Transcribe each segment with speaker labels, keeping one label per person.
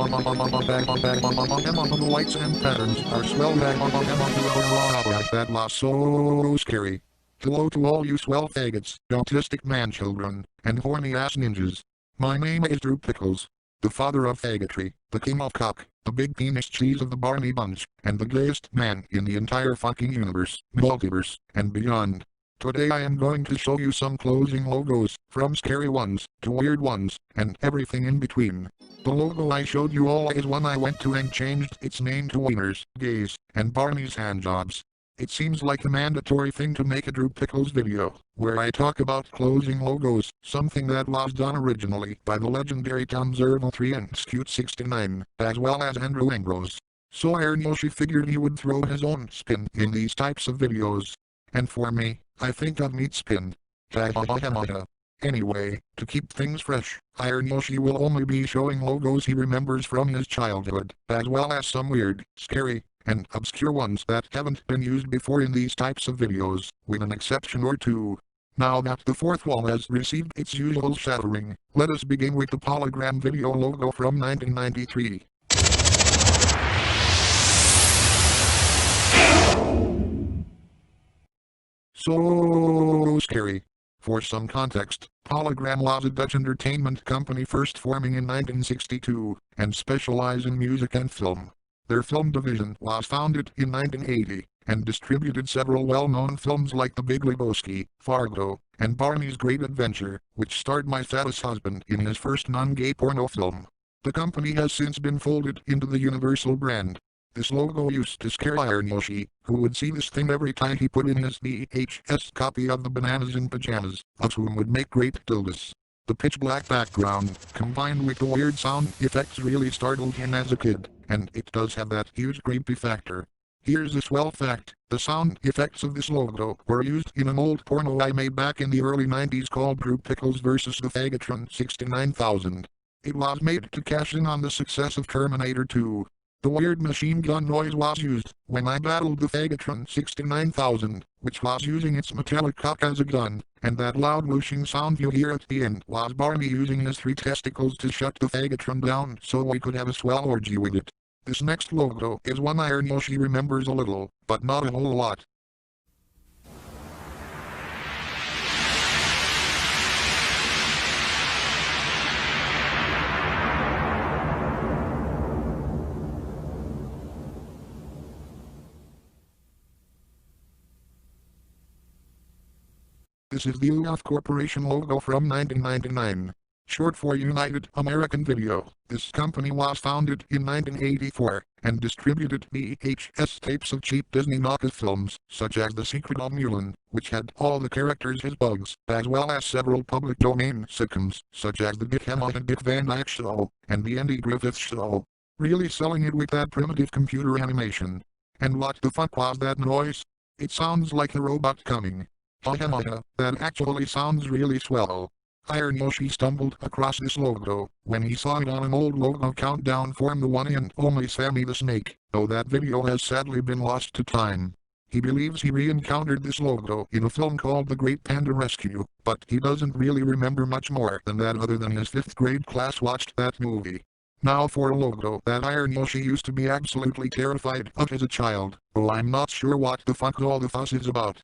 Speaker 1: The lights and patterns are swell. That was so scary. Hello to all you swell faggots, autistic man-children, and horny-ass ninjas. My name is Drew Pickles, the father of faggotry, the king of cock, the big penis cheese of the Barney bunch, and the gayest man in the entire fucking universe, multiverse, and beyond. Today I am going to show you some closing logos, from scary ones, to weird ones, and everything in between. The logo I showed you all is one I went to and changed its name to Wieners, Gays, and Barney's Handjobs. It seems like a mandatory thing to make a Drew Pickles video, where I talk about closing logos, something that was done originally by the legendary Tom 03 and Scute69, as well as Andrew Ambrose. So Iron Yoshi figured he would throw his own spin in these types of videos. And for me, I think I've meat spin. Anyway, to keep things fresh, Iron Yoshi will only be showing logos he remembers from his childhood, as well as some weird, scary, and obscure ones that haven't been used before in these types of videos, with an exception or two. Now that the fourth wall has received its usual shattering, let us begin with the Polygram video logo from 1993. So scary. For some context, Polygram was a Dutch entertainment company first forming in 1962, and specialize in music and film. Their film division was founded in 1980, and distributed several well-known films like The Big Lebowski, Fargo, and Barney's Great Adventure, which starred my fattest husband in his first non-gay porno film. The company has since been folded into the Universal brand. This logo used to scare Iron Yoshi, who would see this thing every time he put in his VHS copy of the Bananas in Pajamas, of whom would make great dildos. The pitch-black background, combined with the weird sound effects really startled him as a kid, and it does have that huge creepy factor. Here's a swell fact, the sound effects of this logo were used in an old porno I made back in the early 90s called Drew Pickles vs. the Faggotron 69,000. It was made to cash in on the success of Terminator 2. The weird machine gun noise was used when I battled the Faggotron 69,000, which was using its metallic cock as a gun, and that loud whooshing sound you hear at the end was Barney using his 3 testicles to shut the Faggotron down so we could have a swell orgy with it. This next logo is one Iron Yoshi remembers a little, but not a whole lot. This is the UF Corporation logo from 1999. Short for United American Video. This company was founded in 1984, and distributed VHS tapes of cheap Disney knockoff films, such as The Secret of Mulan, which had all the characters as bugs, as well as several public domain sitcoms, such as The Dick Hamill and Dick Van Dyke Show, and The Andy Griffith Show. Really selling it with that primitive computer animation. And what the fuck was that noise? It sounds like a robot coming. That actually sounds really swell. Iron Yoshi stumbled across this logo when he saw it on an old logo countdown from the one and only Sammy the Snake, though that video has sadly been lost to time. He believes he re-encountered this logo in a film called The Great Panda Rescue, but he doesn't really remember much more than that other than his 5th grade class watched that movie. Now for a logo that Iron Yoshi used to be absolutely terrified of as a child, though I'm not sure what the fuck all the fuss is about.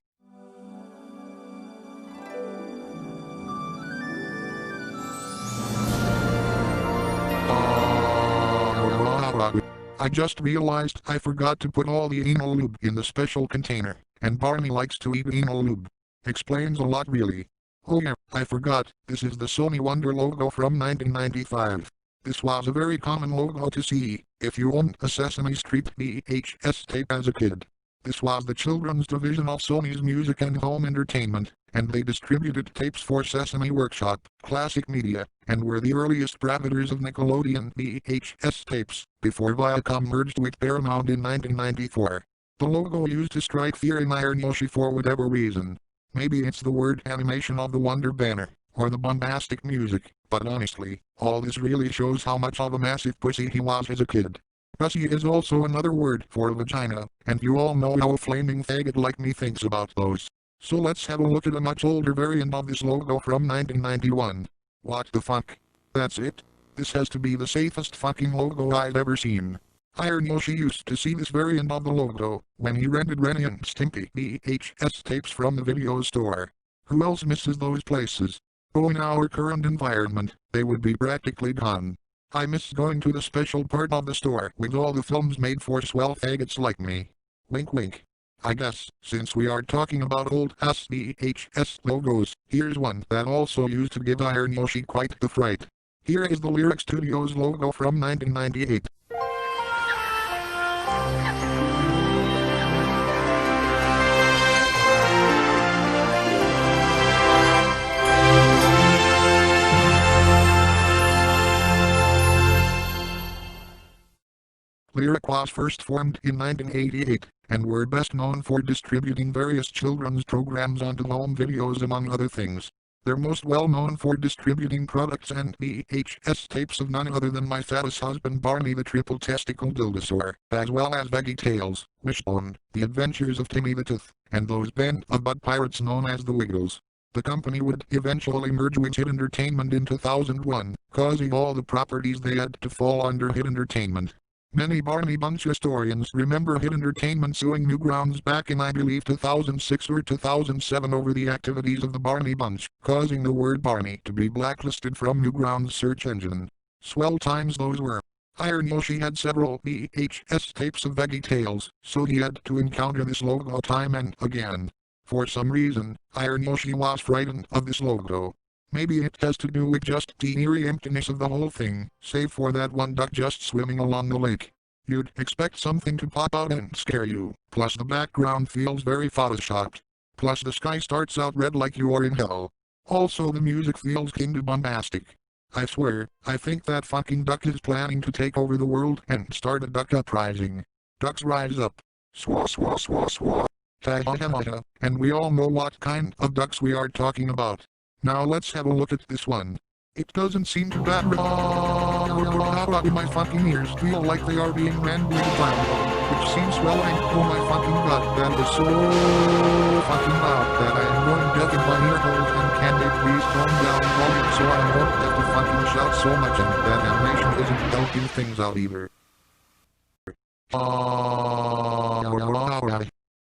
Speaker 1: I just realized I forgot to put all the anal lube in the special container, and Barney likes to eat anal lube. Explains a lot really. Oh yeah, I forgot, this is the Sony Wonder logo from 1995. This was a very common logo to see if you owned a Sesame Street VHS tape as a kid. This was the children's division of Sony's Music and Home Entertainment, and they distributed tapes for Sesame Workshop, Classic Media, and were the earliest providers of Nickelodeon VHS tapes, before Viacom merged with Paramount in 1994. The logo used to strike fear in Iron Yoshi for whatever reason. Maybe it's the word animation of the Wonder banner, or the bombastic music, but honestly, all this really shows how much of a massive pussy he was as a kid. Pussy is also another word for vagina, and you all know how a flaming faggot like me thinks about those. So let's have a look at a much older variant of this logo from 1991. What the fuck? That's it? This has to be the safest fucking logo I've ever seen. Iron Yoshi used to see this variant of the logo when he rented Ren and Stimpy VHS tapes from the video store. Who else misses those places? Oh, in our current environment, they would be practically gone. I miss going to the special part of the store with all the films made for swell faggots like me. Wink wink. I guess, since we are talking about old ass VHS logos, here's one that also used to give Iron Yoshi quite the fright. Here is the Lyric Studios logo from 1998. Lyric was first formed in 1988, and were best known for distributing various children's programs onto home videos among other things. They're most well known for distributing products and VHS tapes of none other than My Fattest Husband Barney the Triple Testicle Dildosaur, as well as Veggie Tales, Wishbone, The Adventures of Timmy the Tooth, and those band of bud pirates known as the Wiggles. The company would eventually merge with Hit Entertainment in 2001, causing all the properties they had to fall under Hit Entertainment. Many Barney Bunch historians remember Hit Entertainment suing Newgrounds back in I believe 2006 or 2007 over the activities of the Barney Bunch, causing the word Barney to be blacklisted from Newgrounds' search engine. Swell times those were. Iron Yoshi had several VHS tapes of Veggie Tales, so he had to encounter this logo time and again. For some reason, Iron Yoshi was frightened of this logo. Maybe it has to do with just the eerie emptiness of the whole thing, save for that one duck just swimming along the lake. You'd expect something to pop out and scare you, plus the background feels very photoshopped. Plus the sky starts out red like you are in hell. Also the music feels kinda bombastic. I swear, I think that fucking duck is planning to take over the world and start a duck uprising. Ducks rise up. Swa swa swa swa. Ta-ha-ha-ha. And we all know what kind of ducks we are talking about. Now let's have a look at this one. It doesn't seem to bat my fucking ears feel like they are being randomly defined, which seems well and oh my fucking god, that is so fucking loud that I am going deaf in my ear holes and can they please tone down the volume so I won't have to fucking shout so much and that animation isn't helping things out either.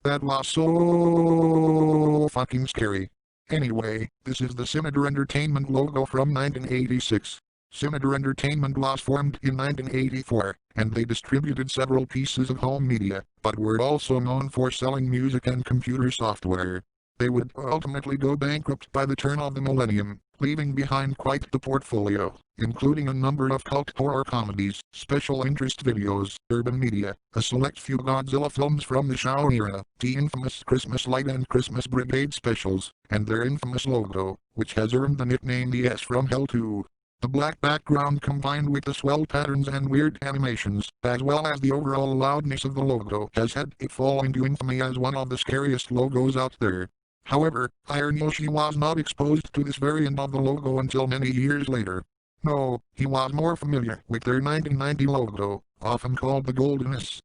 Speaker 1: That was so fucking scary. Anyway, this is the Scimitar Entertainment logo from 1986. Scimitar Entertainment was formed in 1984, and they distributed several pieces of home media, but were also known for selling music and computer software. They would ultimately go bankrupt by the turn of the millennium, leaving behind quite the portfolio, including a number of cult horror comedies, special interest videos, urban media, a select few Godzilla films from the Show era, the infamous Christmas Light and Christmas Brigade specials, and their infamous logo, which has earned the nickname the S from Hell 2. The black background combined with the swell patterns and weird animations, as well as the overall loudness of the logo, has had it fall into infamy as one of the scariest logos out there. However, Iron Yoshi was not exposed to this variant of the logo until many years later. No, he was more familiar with their 1990 logo, often called the Golden S.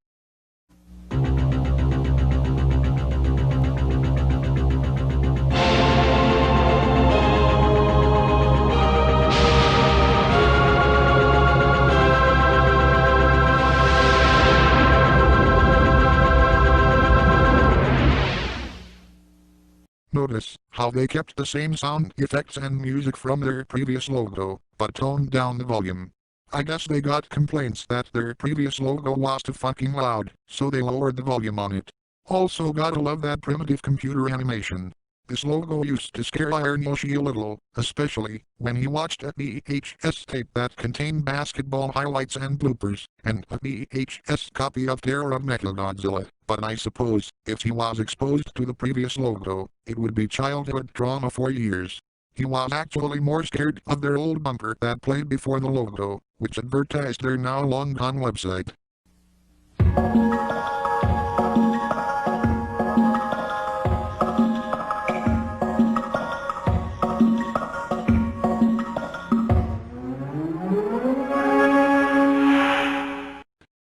Speaker 1: Notice how they kept the same sound effects and music from their previous logo, but toned down the volume. I guess they got complaints that their previous logo was too fucking loud, so they lowered the volume on it. Also gotta love that primitive computer animation. This logo used to scare Iron Yoshi a little, especially when he watched a VHS tape that contained basketball highlights and bloopers, and a VHS copy of Terror of Mechagodzilla. But I suppose, if he was exposed to the previous logo, it would be childhood trauma for years. He was actually more scared of their old bumper that played before the logo, which advertised their now long-gone website.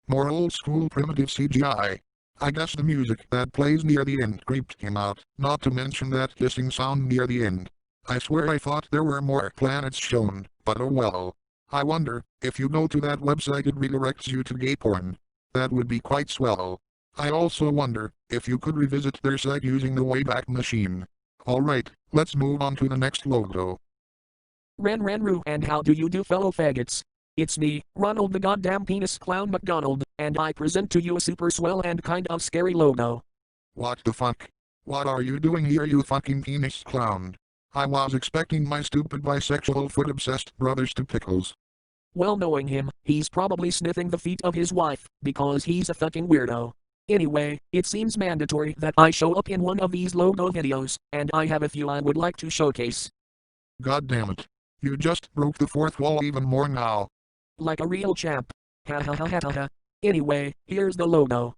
Speaker 1: More old-school primitive CGI. I guess the music that plays near the end creeped him out, not to mention that hissing sound near the end. I swear I thought there were more planets shown, but oh well. I wonder, if you go to that website it redirects you to gay porn. That would be quite swell. I also wonder, if you could revisit their site using the Wayback Machine. Alright, let's move on to the next logo.
Speaker 2: Ran, and how do you do, fellow faggots? It's me, Ronald the goddamn penis clown McDonald, and I present to you a super swell and kind of scary logo.
Speaker 1: What the fuck? What are you doing here, you fucking penis clown? I was expecting my stupid bisexual foot-obsessed brothers to Pickles.
Speaker 2: Well, knowing him, he's probably sniffing the feet of his wife, because he's a fucking weirdo. Anyway, it seems mandatory that I show up in one of these logo videos, and I have a few I would like to showcase.
Speaker 1: God damn it. You just broke the fourth wall even more now.
Speaker 2: Like a real champ. Ha ha ha ha ha ha. Anyway, here's the logo.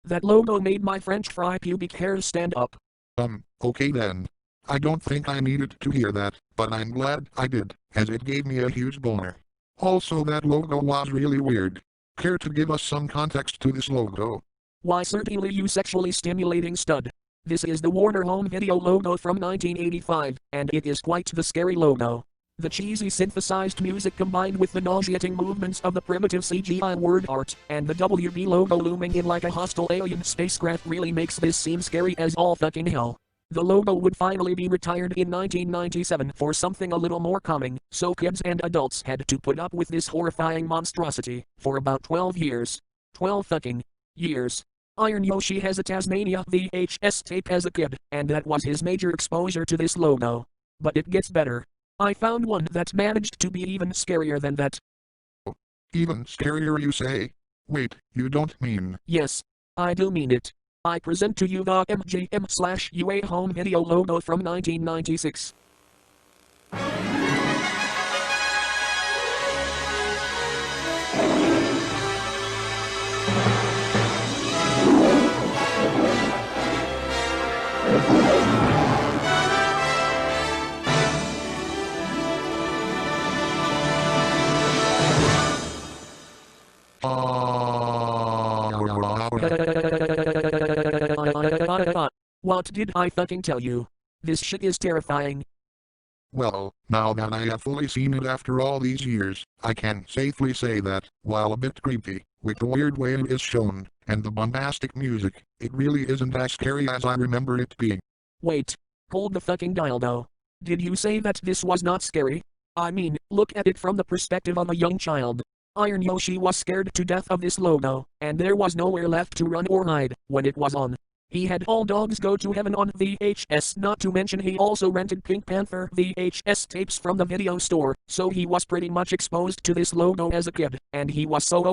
Speaker 2: That logo made my French fry pubic hairs stand up.
Speaker 1: Okay then. I don't think I needed to hear that, but I'm glad I did, as it gave me a huge boner. Also, that logo was really weird. Care to give us some context to this logo?
Speaker 2: Why certainly, you sexually stimulating stud. This is the Warner Home Video logo from 1985, and it is quite the scary logo. The cheesy synthesized music combined with the nauseating movements of the primitive CGI word art, and the WB logo looming in like a hostile alien spacecraft really makes this seem scary as all fucking hell. The logo would finally be retired in 1997 for something a little more calming, so kids and adults had to put up with this horrifying monstrosity for about 12 years. 12 fucking years. Iron Yoshi has a Tasmania VHS tape as a kid, and that was his major exposure to this logo. But it gets better. I found one that managed to be even scarier than that.
Speaker 1: Even scarier, you say? Wait, you don't mean...
Speaker 2: Yes, I do mean it. I present to you the MGM/UA Home Video logo from 1996. What did I fucking tell you? This shit is terrifying.
Speaker 1: Well, now that I have fully seen it after all these years, I can safely say that, while a bit creepy, with the weird way it is shown, and the bombastic music, it really isn't as scary as I remember it being.
Speaker 2: Wait, hold the fucking dial though. Did you say that this was not scary? I mean, look at it from the perspective of a young child. Iron Yoshi was scared to death of this logo, and there was nowhere left to run or hide when it was on. He had All Dogs Go to Heaven on VHS, not to mention he also rented Pink Panther VHS tapes from the video store, so he was pretty much exposed to this logo as a kid, and he was so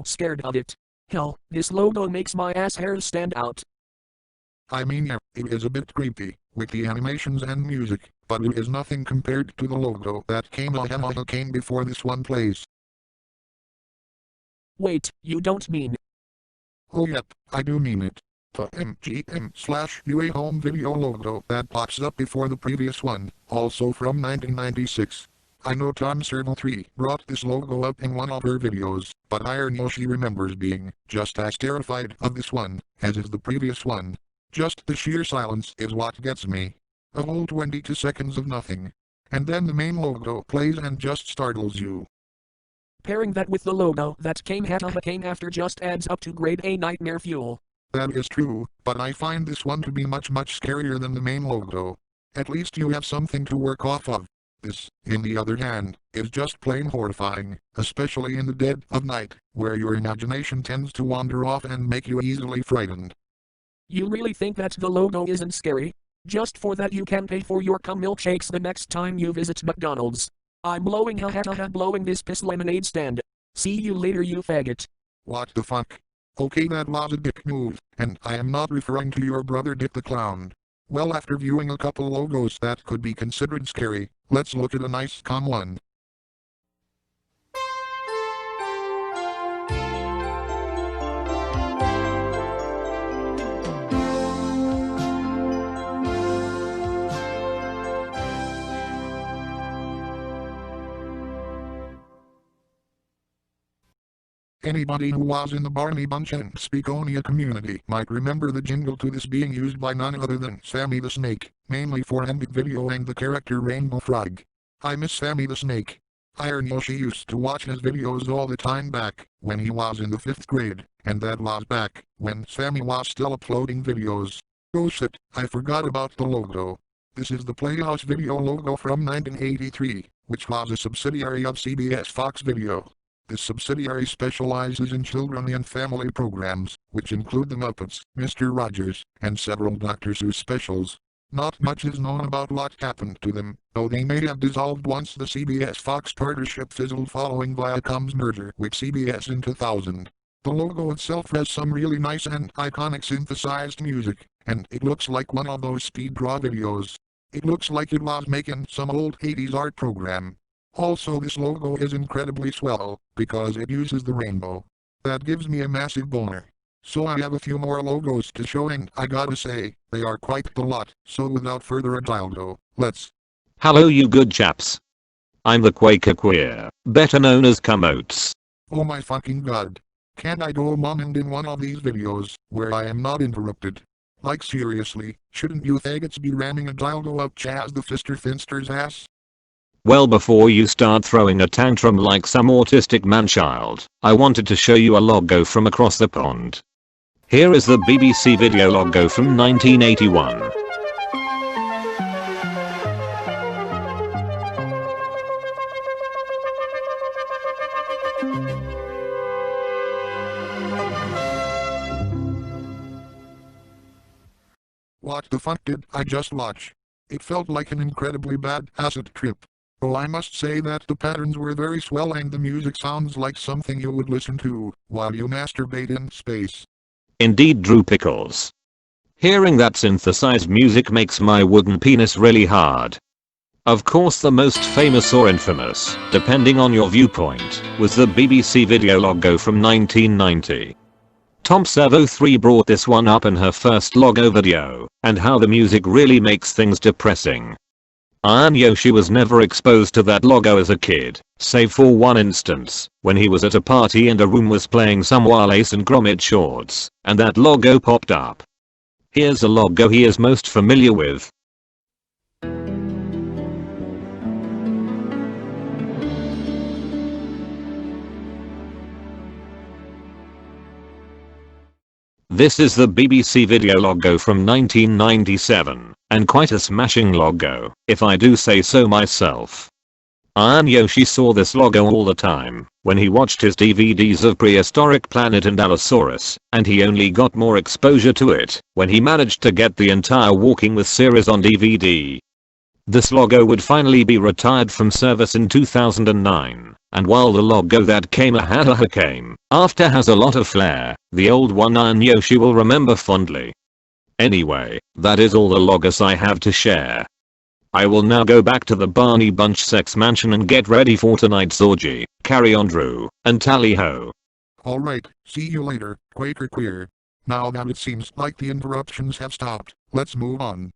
Speaker 2: scared of it. Hell, this logo makes my ass hairs stand out.
Speaker 1: I mean, yeah, it is a bit creepy, with the animations and music, but it is nothing compared to the logo that came before this one plays.
Speaker 2: Wait, you don't mean...
Speaker 1: Oh yep, I do mean it. The MGM/UA Home Video logo that pops up before the previous one, also from 1996. I know Tom Serval 3 brought this logo up in one of her videos, but Iron Yoshi remembers being just as terrified of this one as is the previous one. Just the sheer silence is what gets me. A whole 22 seconds of nothing. And then the main logo plays and just startles you.
Speaker 2: Pairing that with the logo that came after just adds up to grade A nightmare fuel.
Speaker 1: That is true, but I find this one to be much scarier than the main logo. At least you have something to work off of. This, in the other hand, is just plain horrifying, especially in the dead of night, where your imagination tends to wander off and make you easily frightened.
Speaker 2: You really think that the logo isn't scary? Just for that you can pay for your cum milkshakes the next time you visit McDonald's. I'm blowing blowing this piss lemonade stand. See you later, you faggot.
Speaker 1: What the fuck? Okay, that was a dick move, and I am not referring to your brother Dick the Clown. Well, after viewing a couple logos that could be considered scary, let's look at a nice calm one. Anybody who was in the Barney Bunch and Speakonia community might remember the jingle to this being used by none other than Sammy the Snake, mainly for music video and the character Rainbow Frog. I miss Sammy the Snake. Iron Yoshi used to watch his videos all the time back when he was in the 5th grade, and that was back when Sammy was still uploading videos. Oh shit, I forgot about the logo. This is the Playhouse video logo from 1983, which was a subsidiary of CBS Fox Video. This subsidiary specializes in children and family programs, which include The Muppets, Mr. Rogers, and several Dr. Seuss specials. Not much is known about what happened to them, though they may have dissolved once the CBS Fox partnership fizzled following Viacom's merger with CBS in 2000. The logo itself has some really nice and iconic synthesized music, and it looks like one of those speed draw videos. It looks like it was making some old 80s art program. Also, this logo is incredibly swell, because it uses the rainbow. That gives me a massive boner. So I have a few more logos to show, and I gotta say, they are quite the lot. So without further ado, let's.
Speaker 3: Hello you good chaps. I'm the Quaker Queer, better known as Cumotes.
Speaker 1: Oh my fucking god. Can't I go moment in one of these videos, where I am not interrupted? Like seriously, shouldn't you faggots be ramming a dildo up Chaz the Fister Finster's ass?
Speaker 3: Well, before you start throwing a tantrum like some autistic man-child, I wanted to show you a logo from across the pond. Here is the BBC video logo from 1981.
Speaker 1: What the fuck did I just watch? It felt like an incredibly bad acid trip. Oh, I must say that the patterns were very swell and the music sounds like something you would listen to while you masturbate in space.
Speaker 3: Indeed, Drew Pickles. Hearing that synthesized music makes my wooden penis really hard. Of course, the most famous or infamous, depending on your viewpoint, was the BBC video logo from 1990. Tom Servo 3 brought this one up in her first logo video, and how the music really makes things depressing. Iron Yoshi was never exposed to that logo as a kid, save for one instance, when he was at a party and a room was playing some Wallace and Gromit shorts, and that logo popped up. Here's a logo he is most familiar with. This is the BBC video logo from 1997, and quite a smashing logo, if I do say so myself. Iron Yoshi saw this logo all the time when he watched his DVDs of Prehistoric Planet and Allosaurus, and he only got more exposure to it when he managed to get the entire Walking With series on DVD. This logo would finally be retired from service in 2009, and while the logo that came after has a lot of flair, the old one Iron Yoshi will remember fondly. Anyway, that is all the logos I have to share. I will now go back to the Barney Bunch sex mansion and get ready for tonight's orgy. Carry on, Drew, and tally ho.
Speaker 1: Alright, see you later, Quaker Queer. Now that it seems like the interruptions have stopped, let's move on.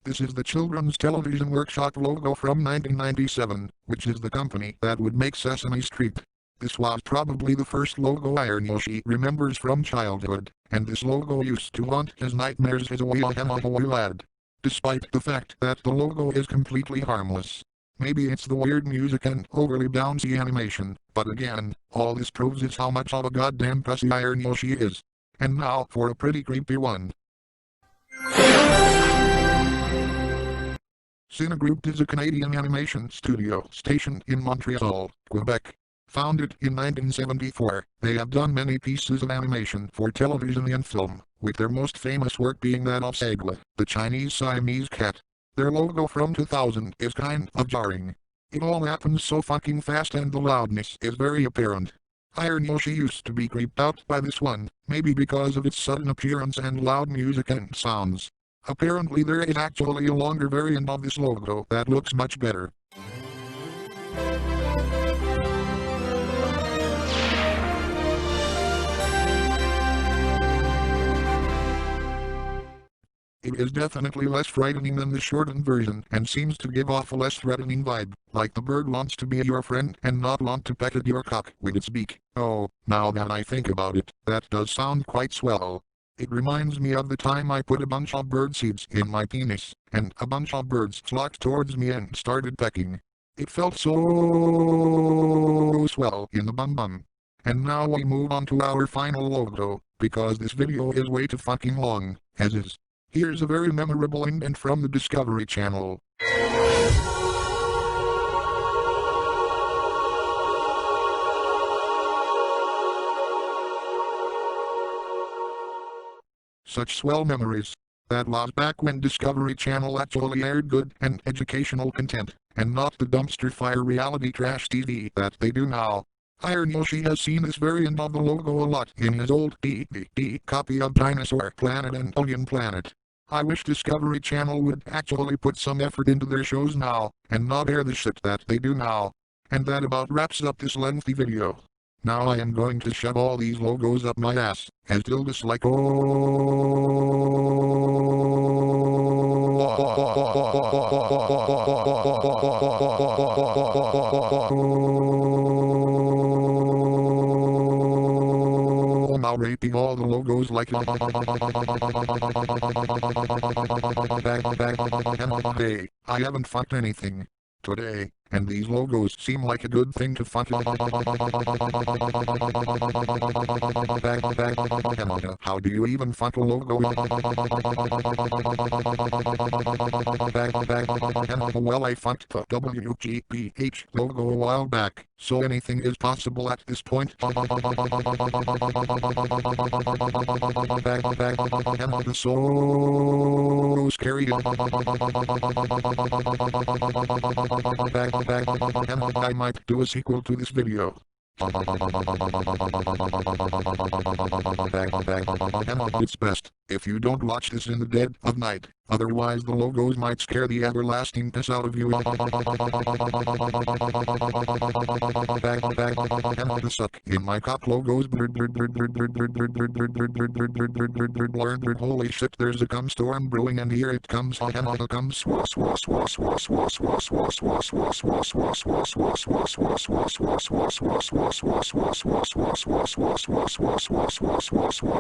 Speaker 1: This is the Children's Television Workshop logo from 1997, which is the company that would make Sesame Street. This was probably the first logo Iron Yoshi remembers from childhood, and this logo used to haunt his nightmares as a wee lad. Despite the fact that the logo is completely harmless. Maybe it's the weird music and overly bouncy animation, but again, all this proves is how much of a goddamn pussy Iron Yoshi is. And now for a pretty creepy one. Cinegroup is a Canadian animation studio stationed in Montreal, Quebec. Founded in 1974, they have done many pieces of animation for television and film, with their most famous work being that of Sagla, the Chinese Siamese cat. Their logo from 2000 is kind of jarring. It all happens so fucking fast and the loudness is very apparent. Iron Yoshi used to be creeped out by this one, maybe because of its sudden appearance and loud music and sounds. Apparently there is actually a longer variant of this logo that looks much better. It is definitely less frightening than the shortened version and seems to give off a less threatening vibe, like the bird wants to be your friend and not want to peck at your cock with its beak. Oh, now that I think about it, that does sound quite swell. It reminds me of the time I put a bunch of bird seeds in my penis, and a bunch of birds flocked towards me and started pecking. It felt so swell in the bum bum. And now we move on to our final logo, because this video is way too fucking long, as is. Here's a very memorable indent from the Discovery Channel. Such swell memories. That was back when Discovery Channel actually aired good and educational content, and not the dumpster fire reality trash TV that they do now. Iron Yoshi has seen this variant of the logo a lot in his old DVD copy of Dinosaur Planet and Alien Planet. I wish Discovery Channel would actually put some effort into their shows now, and not air the shit that they do now. And that about wraps up this lengthy video. Now I am going to shove all these logos up my ass, as Dildos like now raping all the logos like hey, I haven't fucked anything today, and these logos seem like a good thing to fuck. How do you even fuck a logo? Well, I fucked the WGBH logo a while back, so anything is possible at this point. So scary. I might do a sequel to this video. It's best if you don't watch this in the dead of night, otherwise the logos might scare the everlasting piss out of you. Suck in my cock logos. Holy shit, there's a cum storm brewing and here it comes.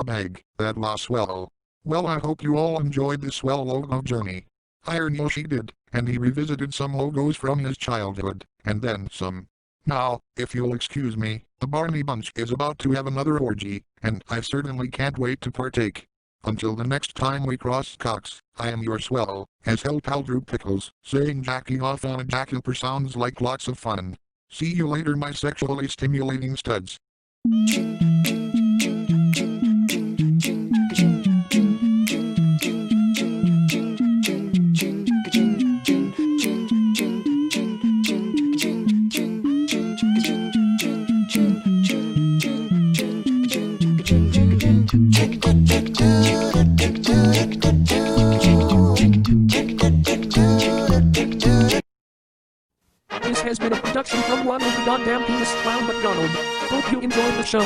Speaker 1: Bag, that was swell. Well, I hope you all enjoyed this swell logo journey. Iron Yoshi did, and he revisited some logos from his childhood, and then some. Now, if you'll excuse me, the Barney Bunch is about to have another orgy, and I certainly can't wait to partake. Until the next time we cross cocks, I am your swell, as hell pal Drew Pickles, saying jacking off on a jackupper sounds like lots of fun. See you later, my sexually stimulating studs.
Speaker 2: This has been a production from one of the goddamn penis clown McDonald. Hope you enjoyed the show.